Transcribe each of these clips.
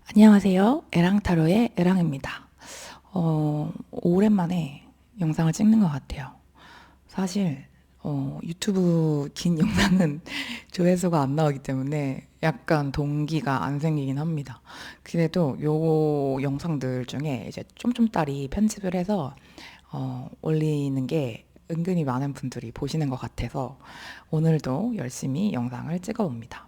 안녕하세요. 에랑타로의 에랑입니다. 오랜만에 영상을 찍는 것 같아요. 사실 유튜브 긴 영상은 조회수가 안 나오기 때문에 약간 동기가 안 생기긴 합니다. 그래도 요 영상들 중에 이제 쫌쫌따리 편집을 해서 올리는 게 은근히 많은 분들이 보시는 것 같아서 오늘도 열심히 영상을 찍어봅니다.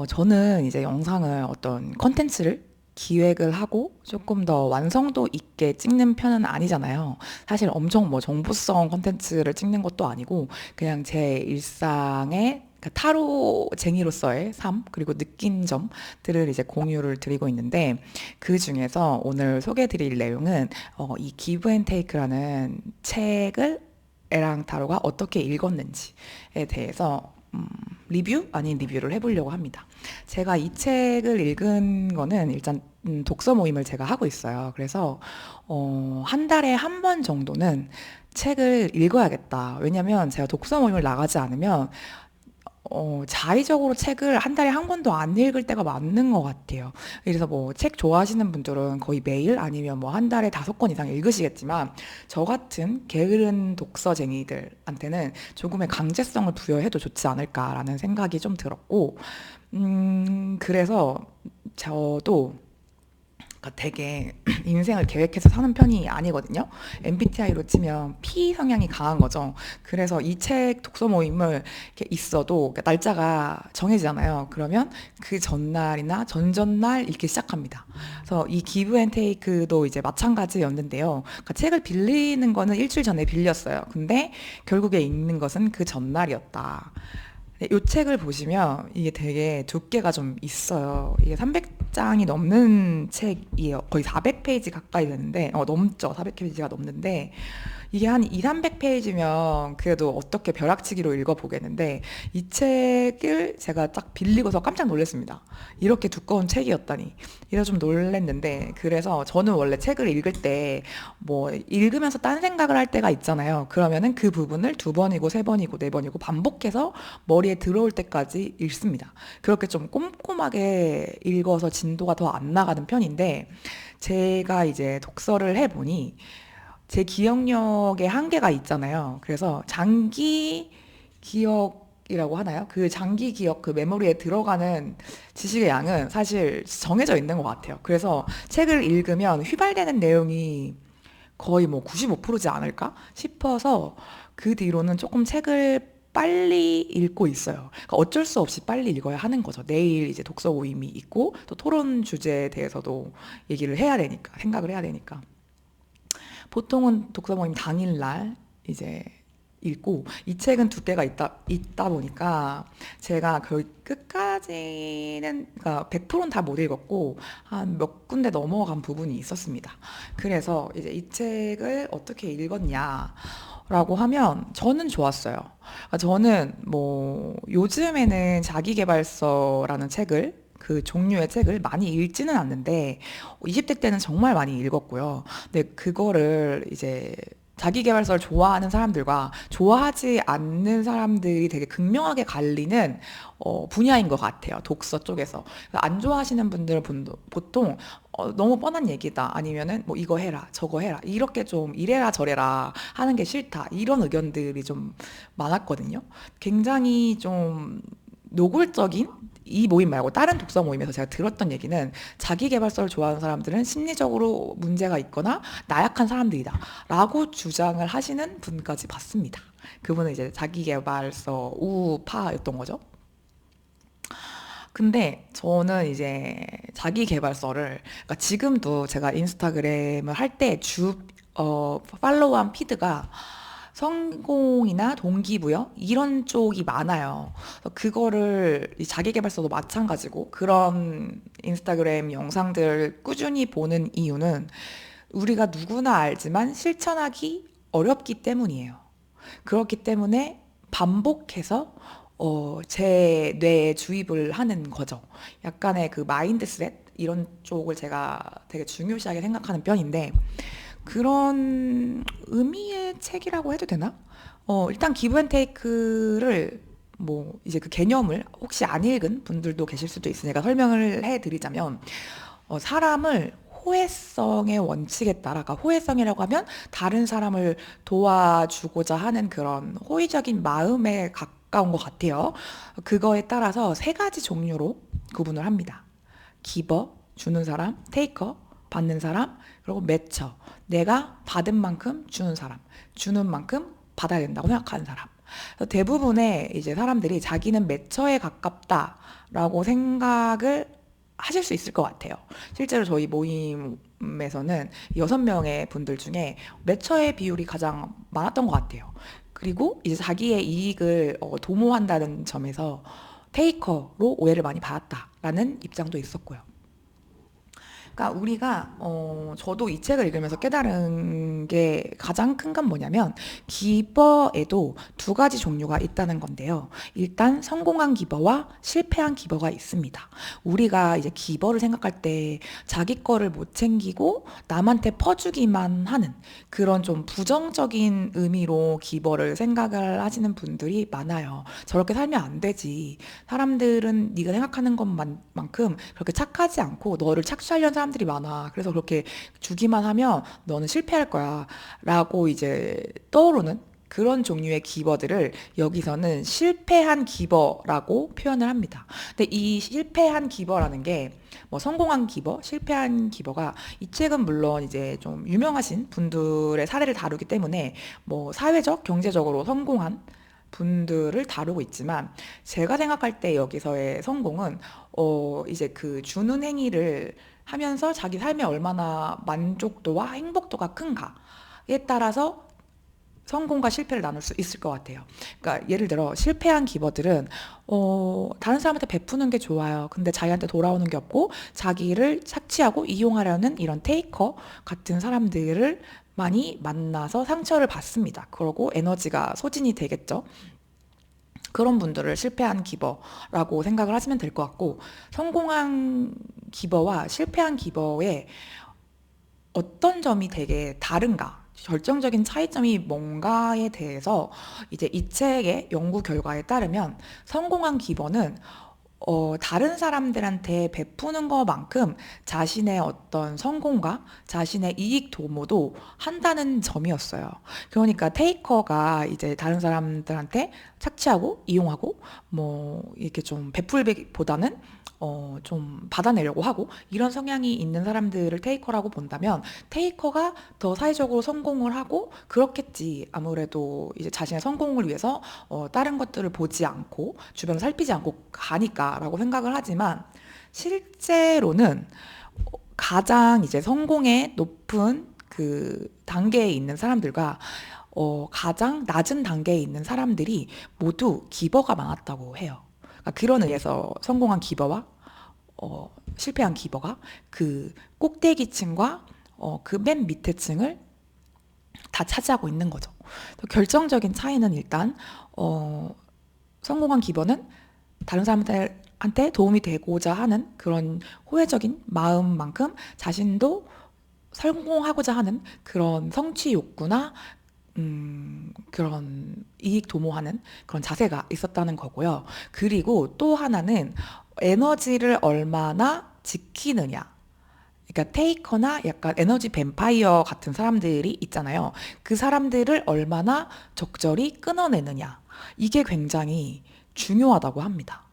저는 이제 영상을 어떤 컨텐츠를 기획을 하고 조금 더 완성도 있게 찍는 편은 아니잖아요. 사실 엄청 뭐 정보성 컨텐츠를 찍는 것도 아니고 그냥 제 일상의 그 타로쟁이로서의 삶, 그리고 느낀 점들을 이제 공유를 드리고 있는데, 그 중에서 오늘 소개해 드릴 내용은, 이 기브 앤 테이크라는 책을 에랑 타로가 어떻게 읽었는지에 대해서 리뷰 아닌 리뷰를 해보려고 합니다. 제가 이 책을 읽은 거는 일단 독서 모임을 제가 하고 있어요. 그래서 한 달에 한 번 정도는 책을 읽어야겠다. 왜냐면 제가 독서 모임을 나가지 않으면 자의적으로 책을 한 달에 한 권도 안 읽을 때가 많은 것 같아요. 그래서 뭐 책 좋아하시는 분들은 거의 매일 아니면 뭐 한 달에 5권 이상 읽으시겠지만, 저 같은 게으른 독서쟁이들한테는 조금의 강제성을 부여해도 좋지 않을까라는 생각이 좀 들었고, 그래서 저도 그러니까 되게 인생을 계획해서 사는 편이 아니거든요. MBTI로 치면 P 성향이 강한 거죠. 그래서 이 책 독서 모임을 이렇게 있어도 그러니까 날짜가 정해지잖아요. 그러면 그 전날이나 전전날 읽기 시작합니다. 그래서 이 기브 앤 테이크도 이제 마찬가지였는데요. 그러니까 책을 빌리는 거는 일주일 전에 빌렸어요. 근데 결국에 읽는 것은 그 전날이었다. 이 책을 보시면 이게 되게 두께가 좀 있어요. 이게 300장이 넘는 책이에요. 거의 400페이지 가까이 되는데, 넘죠. 400페이지가 넘는데, 이게 한 2, 300페이지면 그래도 어떻게 벼락치기로 읽어보겠는데, 이 책을 제가 딱 빌리고서 깜짝 놀랐습니다. 이렇게 두꺼운 책이었다니. 이래서 좀 놀랐는데, 그래서 저는 원래 책을 읽을 때, 뭐, 읽으면서 딴 생각을 할 때가 있잖아요. 그러면은 그 부분을 2번이고 3번이고 4번이고 반복해서 머리에 들어올 때까지 읽습니다. 그렇게 좀 꼼꼼하게 읽어서 진도가 더 안 나가는 편인데, 제가 이제 독서를 해보니 제 기억력에 한계가 있잖아요. 그래서 장기 기억이라고 하나요? 그 장기 기억, 그 메모리에 들어가는 지식의 양은 사실 정해져 있는 것 같아요. 그래서 책을 읽으면 휘발되는 내용이 거의 뭐 95%지 않을까 싶어서 그 뒤로는 조금 책을 빨리 읽고 있어요. 그러니까 어쩔 수 없이 빨리 읽어야 하는 거죠. 내일 이제 독서 모임이 있고 또 토론 주제에 대해서도 얘기를 해야 되니까, 생각을 해야 되니까. 보통은 독서 모임 당일날 이제 읽고, 이 책은 두께가 있다 보니까 제가 거의 끝까지는, 그러니까 100%는 다 못 읽었고 한 몇 군데 넘어간 부분이 있었습니다. 그래서 이제 이 책을 어떻게 읽었냐 라고 하면 저는 좋았어요. 그러니까 저는 뭐 요즘에는 자기계발서라는 책을, 그 종류의 책을 많이 읽지는 않는데 20대 때는 정말 많이 읽었고요. 근데 그거를 이제 자기계발서를 좋아하는 사람들과 좋아하지 않는 사람들이 되게 극명하게 갈리는 분야인 것 같아요. 독서 쪽에서. 안 좋아하시는 분들은 보통 너무 뻔한 얘기다. 아니면은 뭐 이거 해라, 저거 해라. 이렇게 좀 이래라 저래라 하는 게 싫다. 이런 의견들이 좀 많았거든요. 굉장히 좀 노골적인, 이 모임 말고 다른 독서 모임에서 제가 들었던 얘기는, 자기 계발서를 좋아하는 사람들은 심리적으로 문제가 있거나 나약한 사람들이다 라고 주장을 하시는 분까지 봤습니다. 그분은 이제 자기 계발서 우파였던 거죠. 근데 저는 이제 자기 계발서를, 그러니까 지금도 제가 인스타그램을 할 때 팔로우한 피드가 성공이나 동기부여 이런 쪽이 많아요. 그래서 그거를 이 자기계발서도 마찬가지고, 그런 인스타그램 영상들 꾸준히 보는 이유는 우리가 누구나 알지만 실천하기 어렵기 때문이에요. 그렇기 때문에 반복해서 제 뇌에 주입을 하는 거죠. 약간의 그 마인드셋 이런 쪽을 제가 되게 중요시하게 생각하는 편인데, 그런 의미의 책이라고 해도 되나? 일단 기브 앤 테이크를 뭐 이제 그 개념을 혹시 안 읽은 분들도 계실 수도 있으니까 설명을 해드리자면 사람을 호혜성의 원칙에 따라, 그러니까 호혜성이라고 하면 다른 사람을 도와주고자 하는 그런 호의적인 마음에 가까운 것 같아요. 그거에 따라서 세 가지 종류로 구분을 합니다. 기버, 주는 사람; 테이커, 받는 사람; 그리고 매처, 내가 받은 만큼 주는 사람, 주는 만큼 받아야 된다고 생각하는 사람. 대부분의 이제 사람들이 자기는 매처에 가깝다라고 생각을 하실 수 있을 것 같아요. 실제로 저희 모임에서는 6명의 분들 중에 매처의 비율이 가장 많았던 것 같아요. 그리고 이제 자기의 이익을 도모한다는 점에서 테이커로 오해를 많이 받았다라는 입장도 있었고요. 그러니까 우리가 저도 이 책을 읽으면서 깨달은 게 가장 큰 건 뭐냐면 기버에도 두 가지 종류가 있다는 건데요. 일단 성공한 기버와 실패한 기버가 있습니다. 우리가 이제 기버를 생각할 때 자기 거를 못 챙기고 남한테 퍼주기만 하는 그런 좀 부정적인 의미로 기버를 생각을 하시는 분들이 많아요. 저렇게 살면 안 되지. 사람들은 네가 생각하는 것만큼 그렇게 착하지 않고 너를 착취하려는 사람들이 많아. 그래서 그렇게 주기만 하면 너는 실패할 거야. 라고 이제 떠오르는 그런 종류의 기버들을 여기서는 실패한 기버라고 표현을 합니다. 근데 이 실패한 기버라는 게 뭐 성공한 기버, 실패한 기버가 이 책은 물론 이제 좀 유명하신 분들의 사례를 다루기 때문에 뭐 사회적, 경제적으로 성공한 분들을 다루고 있지만 제가 생각할 때 여기서의 성공은 이제 그 주는 행위를 하면서 자기 삶에 얼마나 만족도와 행복도가 큰가에 따라서 성공과 실패를 나눌 수 있을 것 같아요. 그러니까 예를 들어 실패한 기버들은 다른 사람한테 베푸는 게 좋아요. 근데 자기한테 돌아오는 게 없고 자기를 착취하고 이용하려는 이런 테이커 같은 사람들을 많이 만나서 상처를 받습니다. 그러고 에너지가 소진이 되겠죠. 그런 분들을 실패한 기버라고 생각을 하시면 될 것 같고, 성공한 기버와 실패한 기버의 어떤 점이 되게 다른가, 결정적인 차이점이 뭔가에 대해서 이제 이 책의 연구 결과에 따르면 성공한 기버는 다른 사람들한테 베푸는 것만큼 자신의 어떤 성공과 자신의 이익 도모도 한다는 점이었어요. 그러니까 테이커가 이제 다른 사람들한테 착취하고 이용하고 뭐 이렇게 좀 베풀기보다는 좀 받아내려고 하고 이런 성향이 있는 사람들을 테이커라고 본다면 테이커가 더 사회적으로 성공을 하고 그렇겠지. 아무래도 이제 자신의 성공을 위해서 다른 것들을 보지 않고 주변을 살피지 않고 가니까라고 생각을 하지만 실제로는 가장 이제 성공의 높은 그 단계에 있는 사람들과 가장 낮은 단계에 있는 사람들이 모두 기버가 많았다고 해요. 그러니까 그런 의미에서 성공한 기버와 실패한 기버가 그 꼭대기층과 그 맨 밑에 층을 다 차지하고 있는 거죠. 결정적인 차이는 일단 성공한 기버는 다른 사람한테 도움이 되고자 하는 그런 호혜적인 마음만큼 자신도 성공하고자 하는 그런 성취 욕구나 그런 이익 도모하는 그런 자세가 있었다는 거고요. 그리고 또 하나는 에너지를 얼마나 지키느냐. 그러니까 테이커나 약간 에너지 뱀파이어 같은 사람들이 있잖아요. 그 사람들을 얼마나 적절히 끊어내느냐. 이게 굉장히 중요하다고 합니다.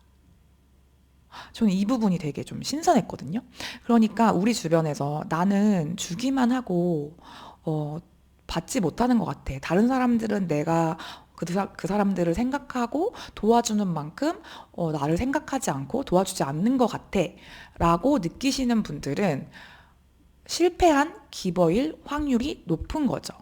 저는 이 부분이 되게 좀 신선했거든요. 그러니까 우리 주변에서 나는 주기만 하고 어, 받지 못하는 것 같아. 다른 사람들은 내가 그 사람들을 생각하고 도와주는 만큼 나를 생각하지 않고 도와주지 않는 것 같아. 라고 느끼시는 분들은 실패한 기버일 확률이 높은 거죠.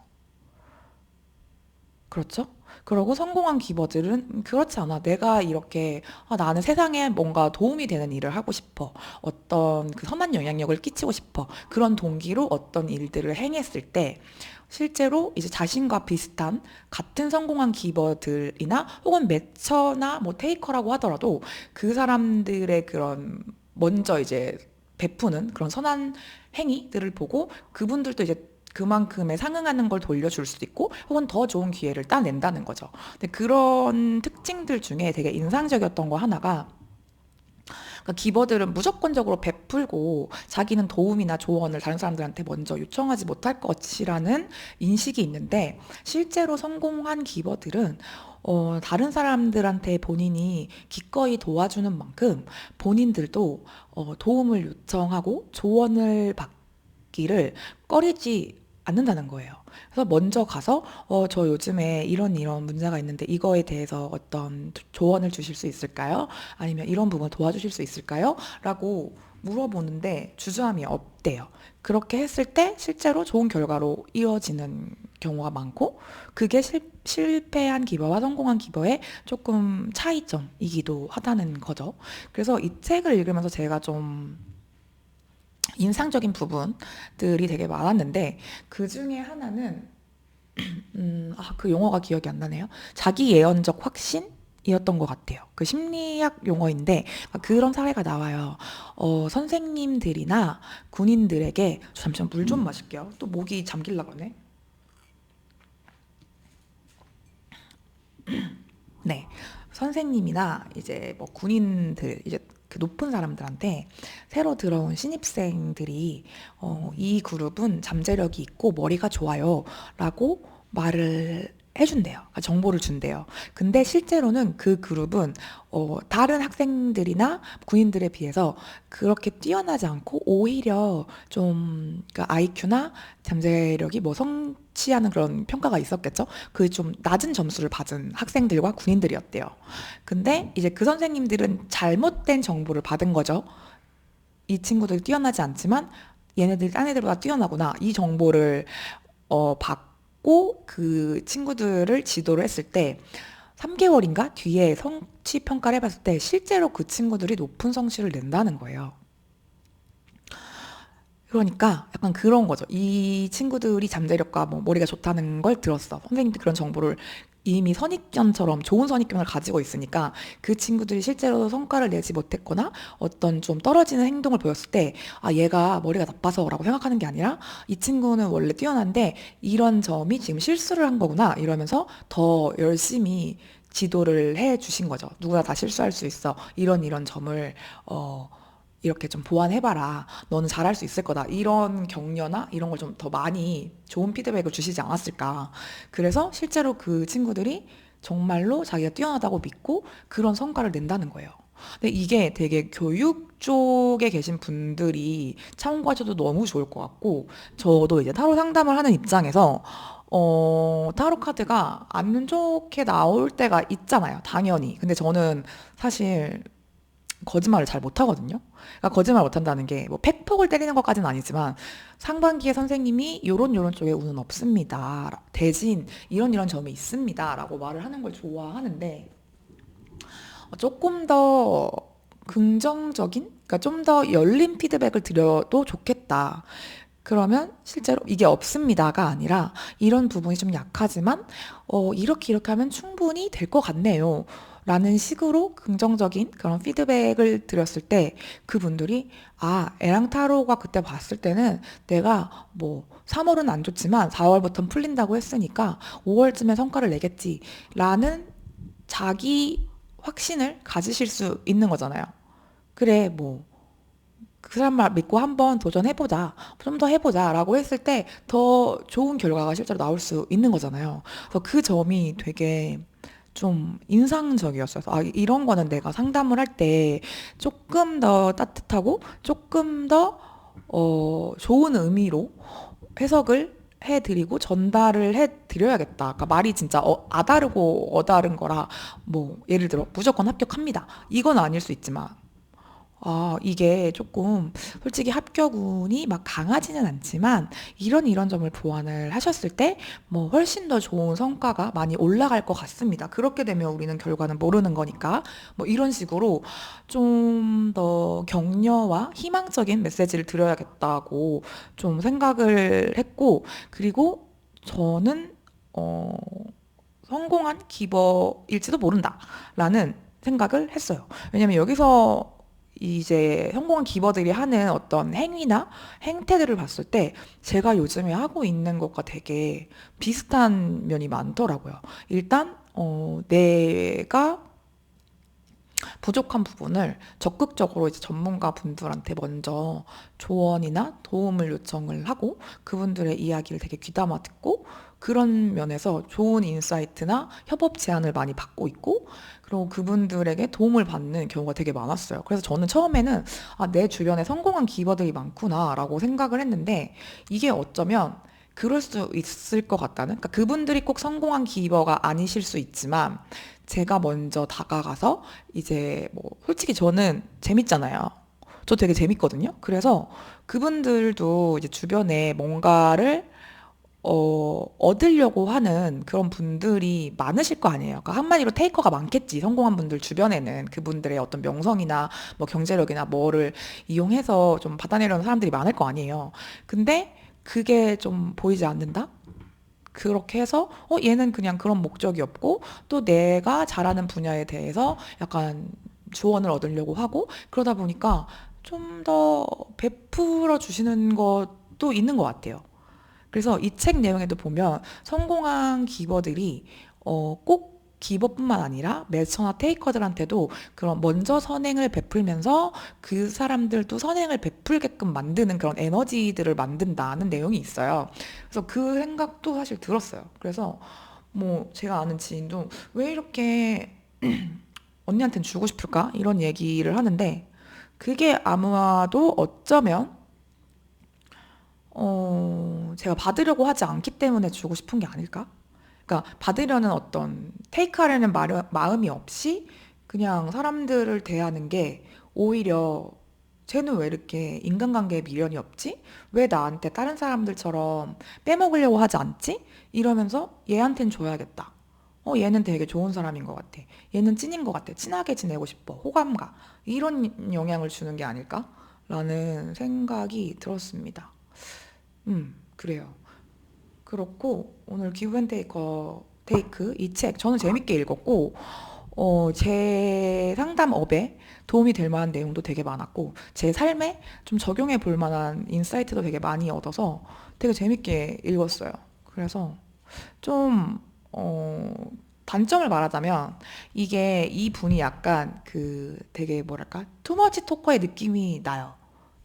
그렇죠? 그러고 성공한 기버들은 그렇지 않아. 내가 이렇게 나는 세상에 뭔가 도움이 되는 일을 하고 싶어. 어떤 그 선한 영향력을 끼치고 싶어. 그런 동기로 어떤 일들을 행했을 때 실제로 이제 자신과 비슷한 같은 성공한 기버들이나 혹은 매처나 뭐 테이커라고 하더라도 그 사람들의 그런 먼저 이제 베푸는 그런 선한 행위들을 보고 그분들도 이제 그만큼에 상응하는 걸 돌려줄 수도 있고 혹은 더 좋은 기회를 따낸다는 거죠. 근데 그런 특징들 중에 되게 인상적이었던 거 하나가 그러니까 기버들은 무조건적으로 베풀고 자기는 도움이나 조언을 다른 사람들한테 먼저 요청하지 못할 것이라는 인식이 있는데 실제로 성공한 기버들은 다른 사람들한테 본인이 기꺼이 도와주는 만큼 본인들도 도움을 요청하고 조언을 받기를 꺼리지 않는다는 거예요. 그래서 먼저 가서 저 요즘에 이런 문제가 있는데 이거에 대해서 어떤 조언을 주실 수 있을까요? 아니면 이런 부분 도와주실 수 있을까요? 라고 물어보는데 주저함이 없대요. 그렇게 했을 때 실제로 좋은 결과로 이어지는 경우가 많고 그게 실패한 기버와 성공한 기버의 조금 차이점이기도 하다는 거죠. 그래서 이 책을 읽으면서 제가 좀 인상적인 부분들이 되게 많았는데 그 중에 하나는 그 용어가 기억이 안 나네요. 자기 예언적 확신이었던 것 같아요. 그 심리학 용어인데 그런 사례가 나와요. 선생님들이나 군인들에게 잠시만 물 좀 마실게요. 또 목이 잠길라 그러네. 네. 선생님이나 이제 뭐 군인들 이제 그 높은 사람들한테 새로 들어온 신입생들이 이 그룹은 잠재력이 있고 머리가 좋아요 라고 말을 해준대요. 그러니까 정보를 준대요. 근데 실제로는 그 그룹은 다른 학생들이나 군인들에 비해서 그렇게 뛰어나지 않고 오히려 좀 그러니까 IQ나 잠재력이 뭐 성취하는 그런 평가가 있었겠죠. 그 좀 낮은 점수를 받은 학생들과 군인들이었대요. 근데 이제 그 선생님들은 잘못된 정보를 받은 거죠. 이 친구들이 뛰어나지 않지만 얘네들이 딴 애들보다 뛰어나구나. 이 정보를 받고 그 친구들을 지도를 했을 때 3개월인가 뒤에 성취 평가를 해봤을 때 실제로 그 친구들이 높은 성취를 낸다는 거예요. 그러니까 약간 그런 거죠. 이 친구들이 잠재력과 뭐 머리가 좋다는 걸 들었어. 선생님들 그런 정보를 이미 선입견처럼 좋은 선입견을 가지고 있으니까 그 친구들이 실제로 성과를 내지 못했거나 어떤 좀 떨어지는 행동을 보였을 때, 아, 얘가 머리가 나빠서라고 생각하는 게 아니라 이 친구는 원래 뛰어난데 이런 점이 지금 실수를 한 거구나 이러면서 더 열심히 지도를 해 주신 거죠. 누구나 다 실수할 수 있어. 이런 점을 어, 이렇게 좀 보완해봐라. 너는 잘할 수 있을 거다. 이런 격려나 이런 걸 좀 더 많이 좋은 피드백을 주시지 않았을까. 그래서 실제로 그 친구들이 정말로 자기가 뛰어나다고 믿고 그런 성과를 낸다는 거예요. 근데 이게 되게 교육 쪽에 계신 분들이 참고하셔도 너무 좋을 것 같고, 저도 이제 타로 상담을 하는 입장에서, 타로 카드가 안 좋게 나올 때가 있잖아요. 당연히. 근데 저는 사실 거짓말을 잘 못하거든요. 그러니까 거짓말 못한다는 게 뭐 팩폭을 때리는 것까지는 아니지만 상반기에 선생님이 요런 쪽에 운은 없습니다. 대신 이런 점이 있습니다. 라고 말을 하는 걸 좋아하는데 조금 더 긍정적인, 그러니까 좀 더 열린 피드백을 드려도 좋겠다. 그러면 실제로 이게 없습니다가 아니라 이런 부분이 좀 약하지만 이렇게 하면 충분히 될 것 같네요. 라는 식으로 긍정적인 그런 피드백을 드렸을 때 그분들이 아, 에랑타로가 그때 봤을 때는 내가 뭐 3월은 안 좋지만 4월부터는 풀린다고 했으니까 5월쯤에 성과를 내겠지. 라는 자기 확신을 가지실 수 있는 거잖아요. 그래, 뭐 그 사람 말 믿고 한번 도전해보자, 좀 더 해보자 라고 했을 때 더 좋은 결과가 실제로 나올 수 있는 거잖아요. 그래서 그 점이 되게 좀 인상적이었어요. 아, 이런 거는 내가 상담을 할 때 조금 더 따뜻하고 조금 더 좋은 의미로 해석을 해드리고 전달을 해드려야겠다. 그러니까 말이 진짜 아다르고 어다른 거라 뭐 예를 들어 무조건 합격합니다. 이건 아닐 수 있지만 아, 이게 조금 솔직히 합격운이 막 강하지는 않지만 이런 점을 보완을 하셨을 때 뭐 훨씬 더 좋은 성과가 많이 올라갈 것 같습니다. 그렇게 되면 우리는 결과는 모르는 거니까 뭐 이런 식으로 좀 더 격려와 희망적인 메시지를 드려야겠다고 좀 생각을 했고 그리고 저는 어, 성공한 기버일지도 모른다라는 생각을 했어요. 왜냐면 여기서 이제 성공한 기버들이 하는 어떤 행위나 행태들을 봤을 때 제가 요즘에 하고 있는 것과 되게 비슷한 면이 많더라고요. 일단 내가 부족한 부분을 적극적으로 이제 전문가 분들한테 먼저 조언이나 도움을 요청을 하고 그분들의 이야기를 되게 귀담아 듣고 그런 면에서 좋은 인사이트나 협업 제안을 많이 받고 있고 그리고 그분들에게 도움을 받는 경우가 되게 많았어요. 그래서 저는 처음에는 내 주변에 성공한 기버들이 많구나라고 생각을 했는데 이게 어쩌면 그럴 수 있을 것 같다는, 그러니까 그분들이 꼭 성공한 기버가 아니실 수 있지만 제가 먼저 다가가서 이제 뭐 솔직히 저는 재밌잖아요. 저 되게 재밌거든요. 그래서 그분들도 이제 주변에 뭔가를 얻으려고 하는 그런 분들이 많으실 거 아니에요. 그러니까 한마디로 테이커가 많겠지. 성공한 분들 주변에는 그분들의 어떤 명성이나 뭐 경제력이나 뭐를 이용해서 좀 받아내려는 사람들이 많을 거 아니에요. 근데 그게 좀 보이지 않는다? 그렇게 해서 얘는 그냥 그런 목적이 없고 또 내가 잘하는 분야에 대해서 약간 조언을 얻으려고 하고 그러다 보니까 좀 더 베풀어 주시는 것도 있는 것 같아요. 그래서 이 책 내용에도 보면 성공한 기버들이 꼭 기버뿐만 아니라 매처나 테이커들한테도 그런 먼저 선행을 베풀면서 그 사람들도 선행을 베풀게끔 만드는 그런 에너지들을 만든다는 내용이 있어요. 그래서 그 생각도 사실 들었어요. 그래서 뭐 제가 아는 지인도 왜 이렇게 언니한테는 주고 싶을까? 이런 얘기를 하는데 그게 아마도 어쩌면 제가 받으려고 하지 않기 때문에 주고 싶은 게 아닐까? 그러니까 받으려는 어떤 테이크하려는 마음이 없이 그냥 사람들을 대하는 게 오히려 쟤는 왜 이렇게 인간관계에 미련이 없지? 왜 나한테 다른 사람들처럼 빼먹으려고 하지 않지? 이러면서 얘한텐 줘야겠다. 얘는 되게 좋은 사람인 것 같아. 얘는 찐인 것 같아. 친하게 지내고 싶어. 호감가. 이런 영향을 주는 게 아닐까? 라는 생각이 들었습니다. 그래요. 그렇고 오늘 기브 앤 테이크 이 책 저는 재밌게 읽었고 제 상담업에 도움이 될 만한 내용도 되게 많았고 제 삶에 좀 적용해 볼 만한 인사이트도 되게 많이 얻어서 되게 재밌게 읽었어요. 그래서 좀 단점을 말하자면 이게 이 분이 약간 그 되게 뭐랄까 투머치 토커의 느낌이 나요.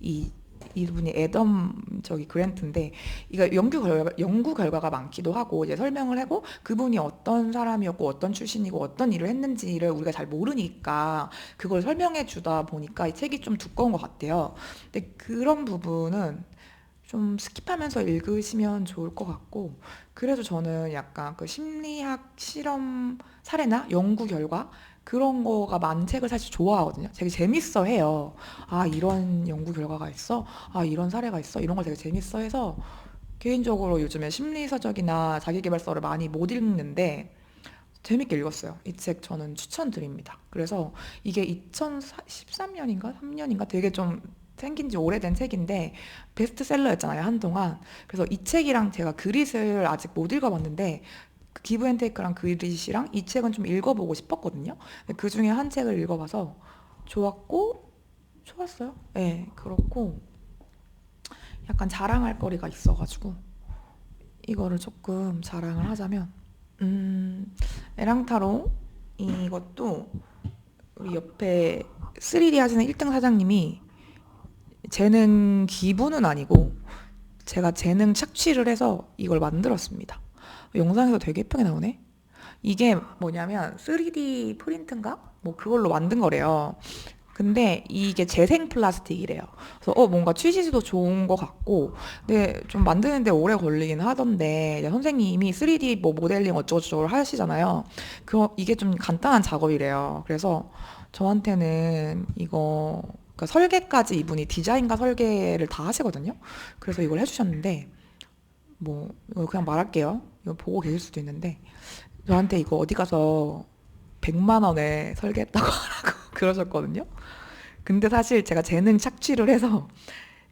이 이분이 애덤 저기 그랜트인데 이거 연구 결과가 많기도 하고 이제 설명을 하고 그분이 어떤 사람이었고 어떤 출신이고 어떤 일을 했는지를 우리가 잘 모르니까 그걸 설명해 주다 보니까 이 책이 좀 두꺼운 것 같아요. 근데 그런 부분은 좀 스킵하면서 읽으시면 좋을 것 같고 그래도 저는 약간 그 심리학 실험 사례나 연구 결과 그런 거가 많은 책을 사실 좋아하거든요. 되게 재밌어 해요. 이런 연구 결과가 있어? 이런 사례가 있어? 이런 걸 되게 재밌어 해서 개인적으로 요즘에 심리서적이나 자기계발서를 많이 못 읽는데 재밌게 읽었어요. 이 책 저는 추천드립니다. 그래서 이게 2013년인가 3년인가 되게 좀 생긴 지 오래된 책인데 베스트셀러였잖아요, 한동안. 그래서 이 책이랑 제가 그릿을 아직 못 읽어봤는데 그 기브 앤 테이크랑 그릿이랑 이 책은 좀 읽어보고 싶었거든요. 근데 그 중에 한 책을 읽어봐서 좋았고 좋았어요. 네, 그렇고 약간 자랑할 거리가 있어가지고 이거를 조금 자랑을 하자면 에랑타로 이것도 우리 옆에 3D 하시는 1등 사장님이 재능 기부는 아니고 제가 재능 착취를 해서 이걸 만들었습니다. 영상에서 되게 예쁘게 나오네. 이게 뭐냐면 3D 프린트인가? 뭐 그걸로 만든 거래요. 근데 이게 재생 플라스틱이래요. 그래서 뭔가 취지도 좋은 것 같고, 근데 좀 만드는데 오래 걸리긴 하던데 이제 선생님이 3D 뭐 모델링 어쩌고저쩌고 하시잖아요. 이게 좀 간단한 작업이래요. 그래서 저한테는 이거 그러니까 설계까지 이분이 디자인과 설계를 다 하시거든요. 그래서 이걸 해주셨는데 뭐 이거 그냥 말할게요. 이거 보고 계실 수도 있는데 저한테 이거 어디 가서 100만 원에 설계했다고 하라고 그러셨거든요. 근데 사실 제가 재능 착취를 해서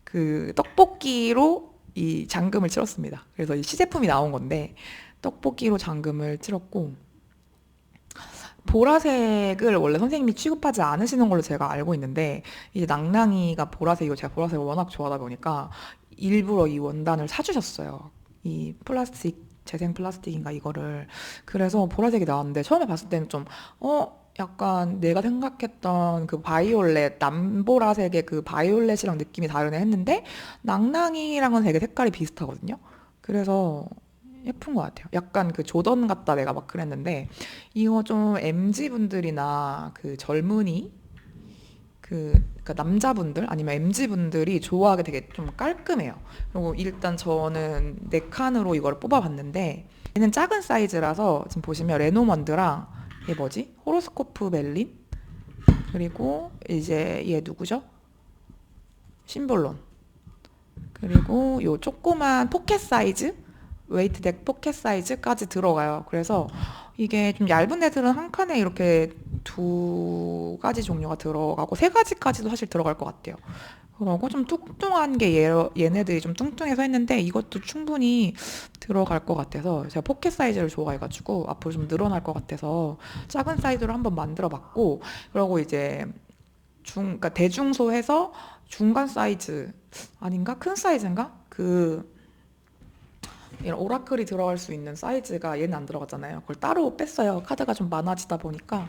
그 떡볶이로 이 잔금을 치렀습니다. 그래서 이 시제품이 나온 건데 떡볶이로 잔금을 치렀고 보라색을 원래 선생님이 취급하지 않으시는 걸로 제가 알고 있는데, 이제 낭낭이가 보라색이고 제가 보라색을 워낙 좋아하다 보니까 일부러 이 원단을 사주셨어요. 이 플라스틱, 재생 플라스틱인가 이거를. 그래서 보라색이 나왔는데 처음에 봤을 때는 좀, 약간 내가 생각했던 그 바이올렛, 남보라색의 그 바이올렛이랑 느낌이 다르네 했는데, 낭낭이랑은 되게 색깔이 비슷하거든요. 그래서 예쁜 것 같아요. 약간 그 조던 같다 내가 막 그랬는데 이거 좀 MZ 분들이나 그 젊은이 그러니까 남자분들 아니면 MZ 분들이 좋아하게 되게 좀 깔끔해요. 그리고 일단 저는 네 칸으로 이걸 뽑아봤는데 얘는 작은 사이즈라서 지금 보시면 레노먼드랑 얘 뭐지? 호로스코프 멜린 그리고 이제 얘 누구죠? 심볼론 그리고 요 조그만 포켓 사이즈 웨이트덱 포켓 사이즈까지 들어가요. 그래서 이게 좀 얇은 애들은 한 칸에 이렇게 두 가지 종류가 들어가고 세 가지까지도 사실 들어갈 것 같아요. 그러고 좀 뚱뚱한 게 얘네들이 좀 뚱뚱해서 했는데 이것도 충분히 들어갈 것 같아서 제가 포켓 사이즈를 좋아해가지고 앞으로 좀 늘어날 것 같아서 작은 사이즈로 한번 만들어 봤고 그러고 이제 그러니까 대중소에서 중간 사이즈 아닌가? 큰 사이즈인가? 이런 오라클이 들어갈 수 있는 사이즈가 얘는 안 들어갔잖아요. 그걸 따로 뺐어요. 카드가 좀 많아지다 보니까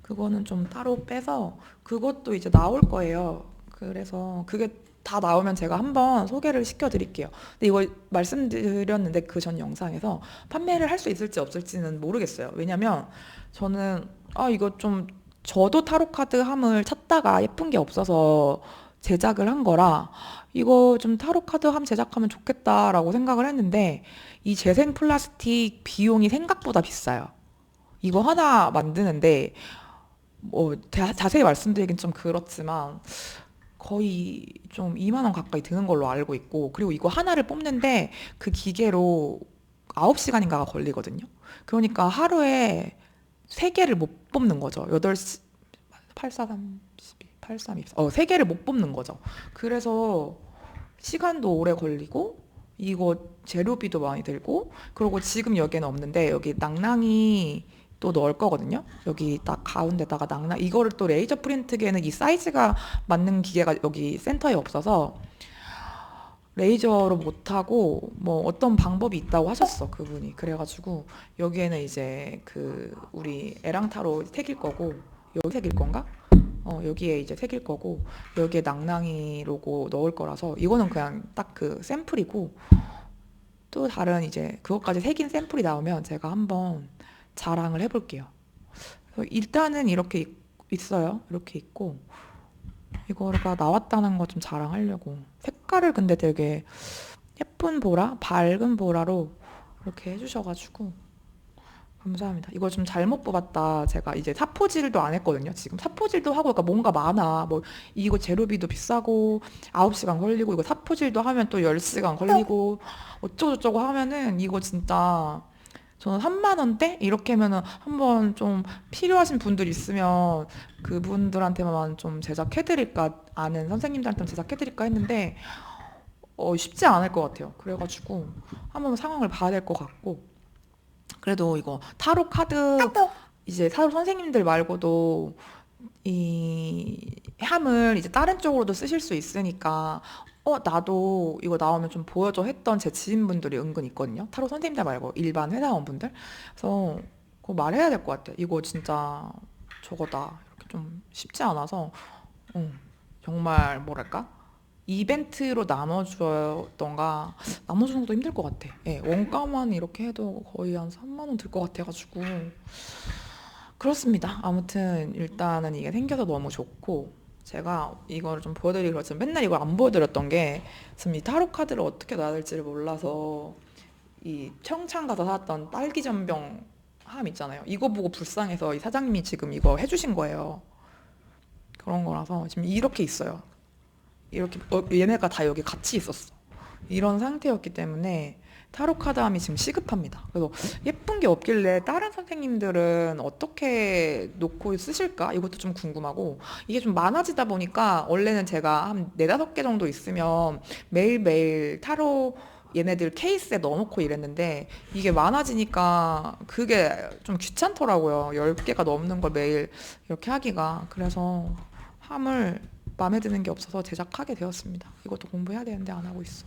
그거는 좀 따로 빼서 그것도 이제 나올 거예요. 그래서 그게 다 나오면 제가 한번 소개를 시켜드릴게요. 근데 이거 말씀드렸는데 그 전 영상에서 판매를 할 수 있을지 없을지는 모르겠어요. 왜냐면 저는 이거 좀 저도 타로 카드 함을 찾다가 예쁜 게 없어서 제작을 한 거라 이거 좀 타로 카드 함 제작하면 좋겠다라고 생각을 했는데 이 재생 플라스틱 비용이 생각보다 비싸요. 이거 하나 만드는데 뭐 자세히 말씀드리긴 좀 그렇지만 거의 좀 2만 원 가까이 드는 걸로 알고 있고 그리고 이거 하나를 뽑는데 그 기계로 9시간인가가 걸리거든요. 그러니까 하루에 3개를 못 뽑는 거죠. 8시 843 12 8324 3개를 못 뽑는 거죠. 그래서 시간도 오래 걸리고 이거 재료비도 많이 들고 그리고 지금 여기에는 없는데 여기 낭낭이 또 넣을 거거든요. 여기 딱 가운데다가 낭낭 이거를 또 레이저 프린트기에는 이 사이즈가 맞는 기계가 여기 센터에 없어서 레이저로 못하고 뭐 어떤 방법이 있다고 하셨어 그분이. 그래가지고 여기에는 이제 그 우리 에랑타로 새길 거고 여기 새길 건가? 여기에 이제 새길 거고 여기에 낭낭이 로고 넣을 거라서 이거는 그냥 딱 그 샘플이고 또 다른 이제 그것까지 새긴 샘플이 나오면 제가 한번 자랑을 해볼게요. 그래서 일단은 이렇게 있어요. 이렇게 있고 이거가 나왔다는 거 좀 자랑하려고 색깔을 근데 되게 예쁜 보라, 밝은 보라로 이렇게 해주셔가지고 감사합니다. 이거 좀 잘못 뽑았다. 제가 이제 사포질도 안 했거든요. 지금 사포질도 하고 그러니까 뭔가 많아. 뭐 이거 재료비도 비싸고 9시간 걸리고 이거 사포질도 하면 또 10시간 걸리고 어쩌고저쩌고 하면은 이거 진짜 저는 3만 원대 이렇게 하면은 한번 좀 필요하신 분들 있으면 그분들한테만 좀 제작해드릴까 아는 선생님들한테 제작해드릴까 했는데 쉽지 않을 것 같아요. 그래가지고 한번 상황을 봐야 될 것 같고 그래도 이거 타로 카드 이제 타로 선생님들 말고도 이 함을 이제 다른 쪽으로도 쓰실 수 있으니까 나도 이거 나오면 좀 보여줘 했던 제 지인분들이 은근 있거든요. 타로 선생님들 말고 일반 회사원분들. 그래서 그거 말해야 될 것 같아. 이거 진짜 저거다. 이렇게 좀 쉽지 않아서 정말 뭐랄까? 이벤트로 나눠주던가 나눠주는 것도 힘들 것 같아. 예, 원가만 이렇게 해도 거의 한 3만 원 들 것 같아가지고 그렇습니다. 아무튼 일단은 이게 생겨서 너무 좋고 제가 이거를 좀 보여드리기 그렇지만 맨날 이걸 안 보여드렸던 게 지금 이 타로 카드를 어떻게 놔야 될지를 몰라서 이 평창 가서 사왔던 딸기 전병 함 있잖아요. 이거 보고 불쌍해서 이 사장님이 지금 이거 해주신 거예요. 그런 거라서 지금 이렇게 있어요. 이렇게 얘네가 다 여기 같이 있었어. 이런 상태였기 때문에 타로 카드함이 지금 시급합니다. 그래서 예쁜 게 없길래 다른 선생님들은 어떻게 놓고 쓰실까? 이것도 좀 궁금하고 이게 좀 많아지다 보니까 원래는 제가 한 네다섯 개 정도 있으면 매일매일 타로 얘네들 케이스에 넣어놓고 이랬는데 이게 많아지니까 그게 좀 귀찮더라고요. 10개가 넘는 걸 매일 이렇게 하기가. 그래서 함을 마음에 드는 게 없어서 제작하게 되었습니다. 이것도 공부해야 되는데 안 하고 있어.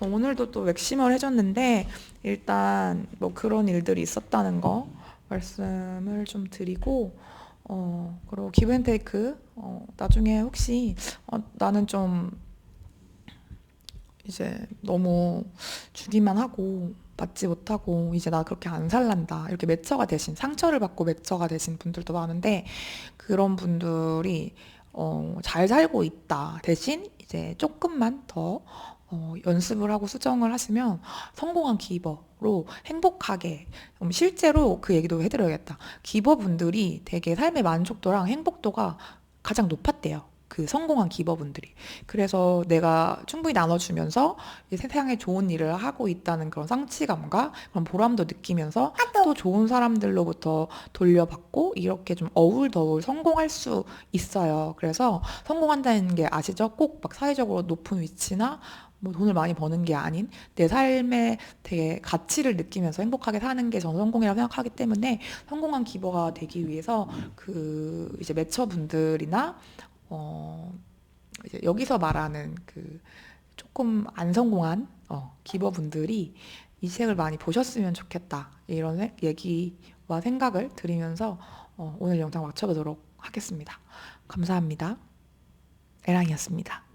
오늘도 또 맥심을 해줬는데 일단 뭐 그런 일들이 있었다는 거 말씀을 좀 드리고 그리고 기브앤테이크 나중에 혹시 나는 좀 이제 너무 주기만 하고 받지 못하고 이제 나 그렇게 안 살란다 이렇게 매처가 되신 상처를 받고 매처가 되신 분들도 많은데 그런 분들이 잘 살고 있다 대신 이제 조금만 더 연습을 하고 수정을 하시면 성공한 기버로 행복하게 실제로 그 얘기도 해드려야겠다. 기버분들이 되게 삶의 만족도랑 행복도가 가장 높았대요. 그 성공한 기버분들이. 그래서 내가 충분히 나눠주면서 이 세상에 좋은 일을 하고 있다는 그런 성취감과 그런 보람도 느끼면서 또 좋은 사람들로부터 돌려받고 이렇게 좀 어울더울 성공할 수 있어요. 그래서 성공한다는 게 아시죠? 꼭 막 사회적으로 높은 위치나 뭐 돈을 많이 버는 게 아닌 내 삶의 되게 가치를 느끼면서 행복하게 사는 게 저는 성공이라고 생각하기 때문에 성공한 기버가 되기 위해서 그 이제 매처분들이나 어 이제 여기서 말하는 그 조금 안 성공한 기버분들이 이 책을 많이 보셨으면 좋겠다 이런 얘기와 생각을 드리면서 오늘 영상 마쳐보도록 하겠습니다. 감사합니다. 에랑이었습니다.